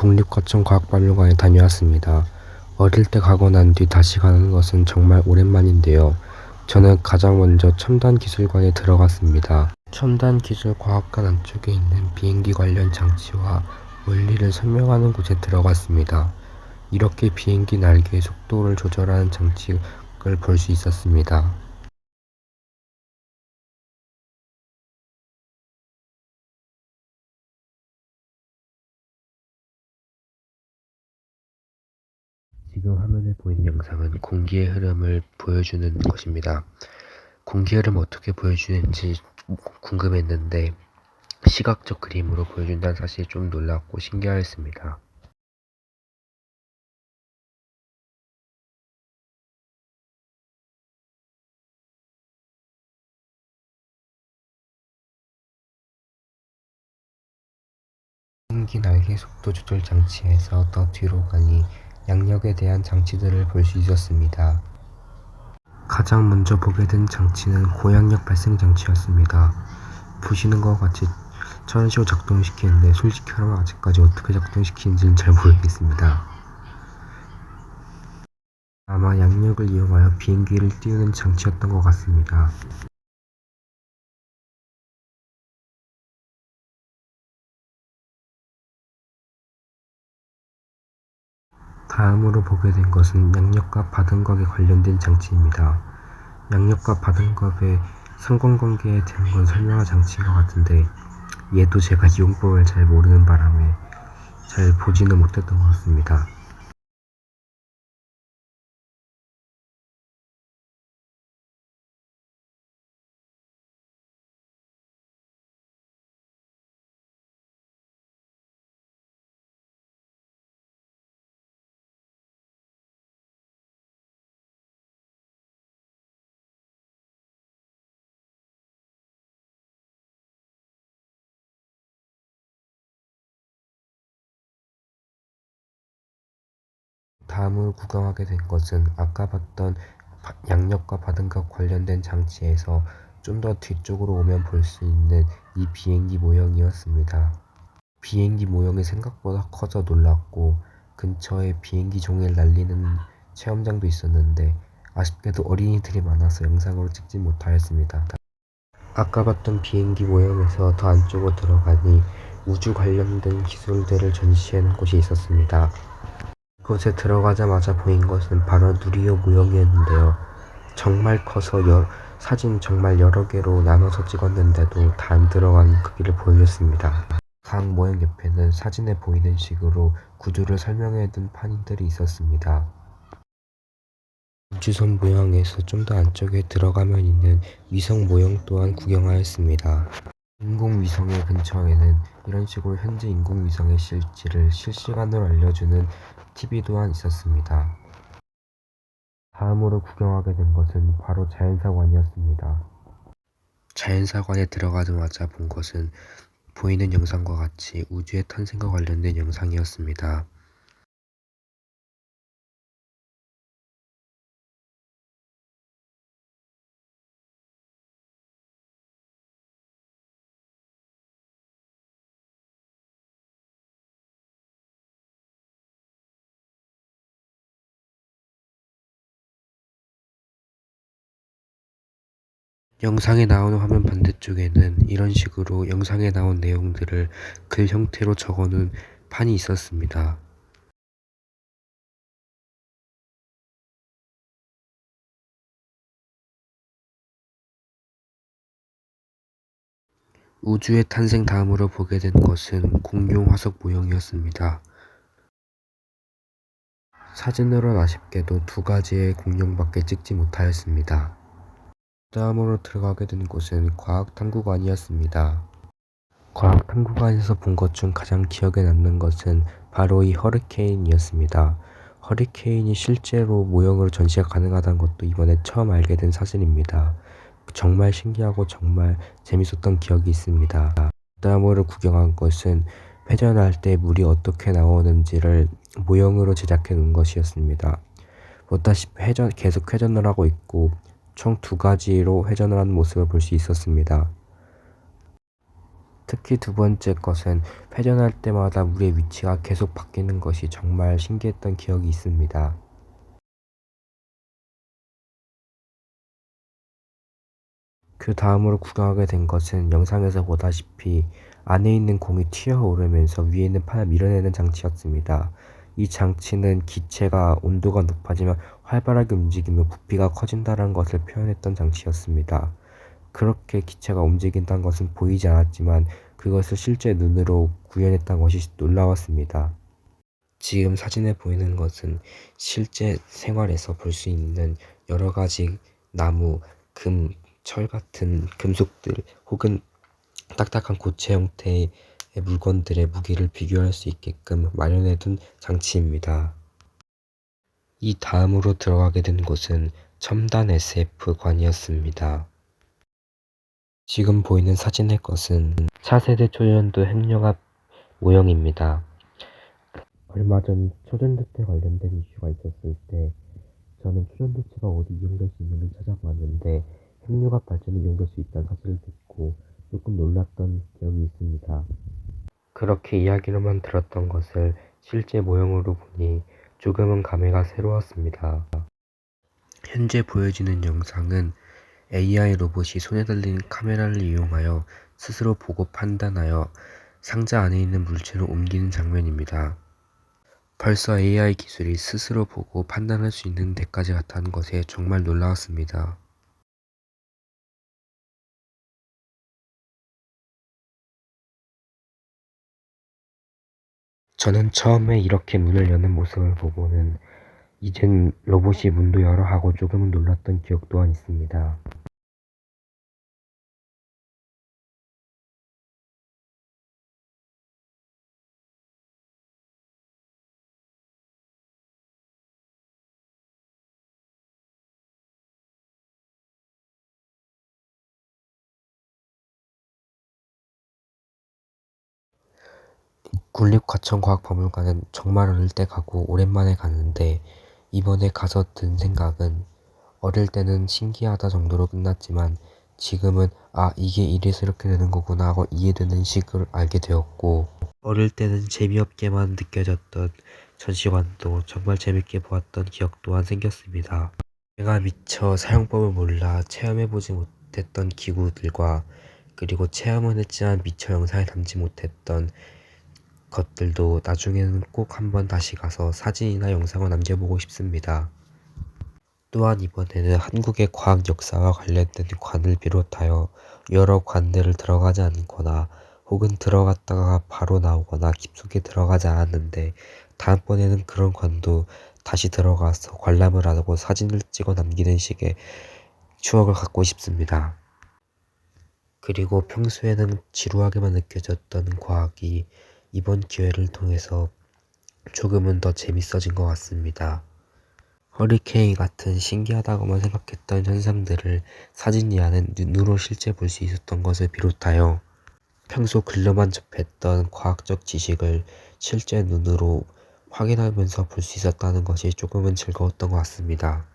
국립과천과학박물관에 다녀왔습니다. 어릴 때 가고 난 뒤 다시 가는 것은 정말 오랜만인데요. 저는 가장 먼저 첨단기술관에 들어갔습니다. 첨단기술과학관 안쪽에 있는 비행기 관련 장치와 원리를 설명하는 곳에 들어갔습니다. 이렇게 비행기 날개의 속도를 조절하는 장치를 볼 수 있었습니다. 지금 화면에 보이는 영상은 공기의 흐름을 보여주는 것입니다. 공기의 흐름 어떻게 보여주는지 궁금했는데 시각적 그림으로 보여준다는 사실이 좀 놀랍고 신기하였습니다. 비행기 날개 속도 조절 장치에서 더 뒤로 가니 양력에 대한 장치들을 볼 수 있었습니다. 가장 먼저 보게 된 장치는 고양력 발생 장치였습니다. 보시는 것 같이 저런 식으로 작동시키는데 솔직히 말하면 아직까지 어떻게 작동시키는지는 잘 모르겠습니다. 아마 양력을 이용하여 비행기를 띄우는 장치였던 것 같습니다. 다음으로 보게 된 것은 양력과 바등각에 관련된 장치입니다. 양력과 바등각의 상관관계에 대한 건 설명할 장치인 것 같은데 얘도 제가 이용법을 잘 모르는 바람에 잘 보지는 못했던 것 같습니다. 다음으로 구경하게 된 것은 아까 봤던 양력과 바등각 관련된 장치에서 좀 더 뒤쪽으로 오면 볼 수 있는 이 비행기 모형이었습니다. 비행기 모형이 생각보다 커서 놀랐고 근처에 비행기 종이를 날리는 체험장도 있었는데 아쉽게도 어린이들이 많아서 영상으로 찍지 못하였습니다. 아까 봤던 비행기 모형에서 더 안쪽으로 들어가니 우주 관련된 기술들을 전시하는 곳이 있었습니다. 이곳에 들어가자마자 보인 것은 바로 누리호 모형이었는데요. 정말 커서 사진 정말 여러 개로 나눠서 찍었는데도 다 안 들어가는 크기를 보여줬습니다. 각 모형 옆에는 사진에 보이는 식으로 구조를 설명해둔 판들이 있었습니다. 우주선 모형에서 좀 더 안쪽에 들어가면 있는 위성 모형 또한 구경하였습니다. 인공위성의 근처에는 이런 식으로 현재 인공위성의 실지를 실시간으로 알려주는 TV 또한 있었습니다. 다음으로 구경하게 된 것은 바로 자연사관이었습니다. 자연사관에 들어가자마자 본 것은 보이는 영상과 같이 우주의 탄생과 관련된 영상이었습니다. 영상에 나오는 화면 반대쪽에는 이런 식으로 영상에 나온 내용들을 글 형태로 적어놓은 판이 있었습니다. 우주의 탄생 다음으로 보게 된 것은 공룡 화석 모형이었습니다. 사진으로는 아쉽게도 두 가지의 공룡밖에 찍지 못하였습니다. 다음으로 들어가게 된 곳은 과학탐구관이었습니다. 과학탐구관에서 본 것 중 가장 기억에 남는 것은 바로 이 허리케인이었습니다. 허리케인이 실제로 모형으로 전시가 가능하다는 것도 이번에 처음 알게 된 사실입니다. 정말 신기하고 정말 재밌었던 기억이 있습니다. 다음으로 구경한 것은 회전할 때 물이 어떻게 나오는지를 모형으로 제작해 놓은 것이었습니다. 보다시피 계속 회전을 하고 있고 총 두 가지로 회전을 하는 모습을 볼 수 있었습니다. 특히 두 번째 것은 회전할 때마다 물의 위치가 계속 바뀌는 것이 정말 신기했던 기억이 있습니다. 그 다음으로 구경하게 된 것은 영상에서 보다시피 안에 있는 공이 튀어오르면서 위에 있는 판을 밀어내는 장치였습니다. 이 장치는 기체가 온도가 높아지면 활발하게 움직이며 부피가 커진다는 것을 표현했던 장치였습니다. 그렇게 기체가 움직인다는 것은 보이지 않았지만 그것을 실제 눈으로 구현했다는 것이 놀라웠습니다. 지금 사진에 보이는 것은 실제 생활에서 볼 수 있는 여러 가지 나무, 금, 철 같은 금속들 혹은 딱딱한 고체 형태의 물건들의 무게를 비교할 수 있게끔 마련해둔 장치입니다. 이 다음으로 들어가게 된 곳은 첨단 SF관이었습니다. 지금 보이는 사진의 것은 차세대 초전도 핵융합 모형입니다. 얼마 전 초전도체 관련된 이슈가 있었을 때 저는 초전도체가 어디 이용될 수 있는지 찾아봤는데 핵융합 발전에 이용될 수 있다는 사실을 듣고 조금 놀랐던 기억이 있습니다. 그렇게 이야기로만 들었던 것을 실제 모형으로 보니 조금은 감회가 새로웠습니다. 현재 보여지는 영상은 AI 로봇이 손에 들린 카메라를 이용하여 스스로 보고 판단하여 상자 안에 있는 물체를 옮기는 장면입니다. 벌써 AI 기술이 스스로 보고 판단할 수 있는 데까지 갔다는 것에 정말 놀라웠습니다. 저는 처음에 이렇게 문을 여는 모습을 보고는 이젠 로봇이 문도 열어 하고 조금은 놀랐던 기억 또한 있습니다. 국립과천과학박물관은 정말 어릴 때 가고 오랜만에 갔는데 이번에 가서 든 생각은 어릴 때는 신기하다 정도로 끝났지만 지금은 아 이게 이래서 이렇게 되는 거구나 하고 이해되는 식을 알게 되었고 어릴 때는 재미없게만 느껴졌던 전시관도 정말 재밌게 보았던 기억 또한 생겼습니다. 제가 미처 사용법을 몰라 체험해보지 못했던 기구들과 그리고 체험은 했지만 미처 영상에 담지 못했던 것들도 나중에는 꼭 한번 다시 가서 사진이나 영상을 남겨보고 싶습니다. 또한 이번에는 한국의 과학 역사와 관련된 관을 비롯하여 여러 관들을 들어가지 않거나 혹은 들어갔다가 바로 나오거나 깊숙이 들어가지 않았는데 다음번에는 그런 관도 다시 들어가서 관람을 하고 사진을 찍어 남기는 식의 추억을 갖고 싶습니다. 그리고 평소에는 지루하게만 느껴졌던 과학이 이번 기회를 통해서 조금은 더 재밌어진 것 같습니다. 허리케인 같은 신기하다고만 생각했던 현상들을 사진이 아닌 눈으로 실제 볼 수 있었던 것을 비롯하여 평소 글로만 접했던 과학적 지식을 실제 눈으로 확인하면서 볼 수 있었다는 것이 조금은 즐거웠던 것 같습니다.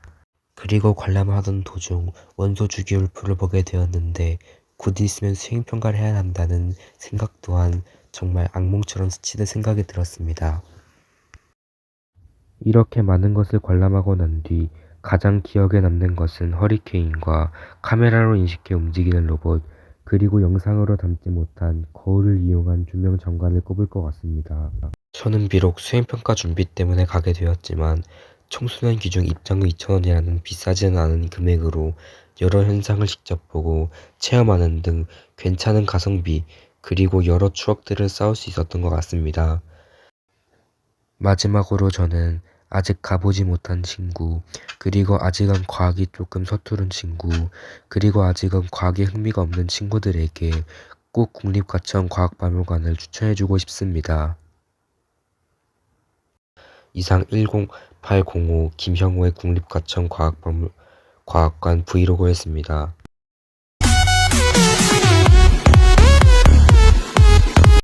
그리고 관람하던 도중 원소 주기율표를 보게 되었는데 곧 있으면 수행평가를 해야 한다는 생각 또한 정말 악몽처럼 스치는 생각이 들었습니다. 이렇게 많은 것을 관람하고 난 뒤 가장 기억에 남는 것은 허리케인과 카메라로 인식해 움직이는 로봇, 그리고 영상으로 담지 못한 거울을 이용한 조명 전관을 꼽을 것 같습니다. 저는 비록 수행평가 준비 때문에 가게 되었지만 청소년 기준 입장료 2,000원이라는 비싸지는 않은 금액으로 여러 현상을 직접 보고 체험하는 등 괜찮은 가성비 그리고 여러 추억들을 쌓을 수 있었던 것 같습니다. 마지막으로 저는 아직 가보지 못한 친구, 그리고 아직은 과학이 조금 서투른 친구, 그리고 아직은 과학에 흥미가 없는 친구들에게 꼭 국립과천과학박물관을 추천해주고 싶습니다. 이상 10805 김형호의 국립과천과학관 브이로그였습니다.